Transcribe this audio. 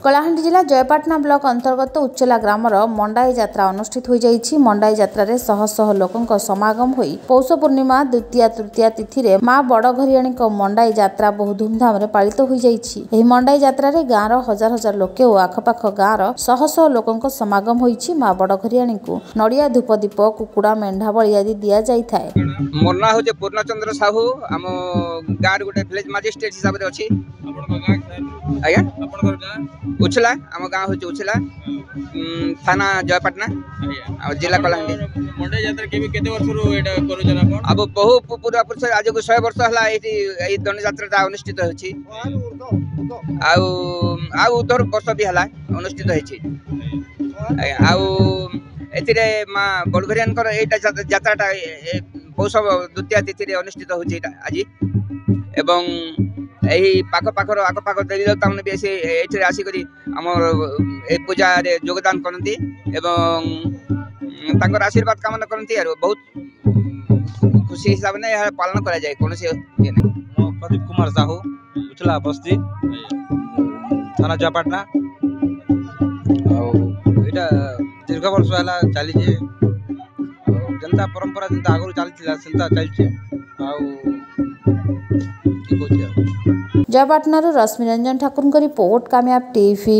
कलाहांडी जिला जयपाटना ब्लॉक अंतर्गत उच्चला ग्रामर मंडाई यात्रा अनुष्ठित हो जाइछि। मंडाई यात्रा रे शह शह लोकंक समागम होई पौष पूर्णिमा द्वितीय तृतीय तिथि रे मां बड़घरियाणी मंडाई यात्रा बहु धूमधाम रे पालित हो जाइछि। एही मंडाई यात्रा रे गाँव रो हजार हजार लोके और आखपाख गाँव रो शह शह लोकंक समागम होइछि। मां बड़घरियाणी को नड़िया धूप दीप कुकुड़ा मेंढा बलि आदि दिया जाय थाए। मोर ना होजे पूर्णचंद्र साहू आम गाँव गोटे विलेज मजिस्ट्रेट हिसाब से अच्छी आज्ञा उछला आम गाँव हूँ उछला थाना जयपाटना जिला कलाहांडी। मंडाई यात्रा केते वर्ष अब बहु पूर्व पुरुष आज को 100 वर्ष है दंड यात्रा अनुष्ठित होछि उधर वर्ष भी है अनुष्ठित होछि। एथिरे माँ बड़घरियानकर यात्राटा पौष द्वितीय तिथि अनुष्ठित होछि आज एवं यही पाख पाखर आखपाख देवी देवता मैंने भी ये आसिक पूजा योगदान करती एवं आशीर्वाद कामना करती बहुत खुशी हिसाब ने यह पालन करा जाए। कौन प्रदीप कुमार साहू उछला बस्ती थाना जयपाटना दीर्घ वर्ष है चली जनता परंपरा जनता आगु चलती जयपाटना रश्मि रंजन ठाकुर रिपोर्ट कामयाब टीवी।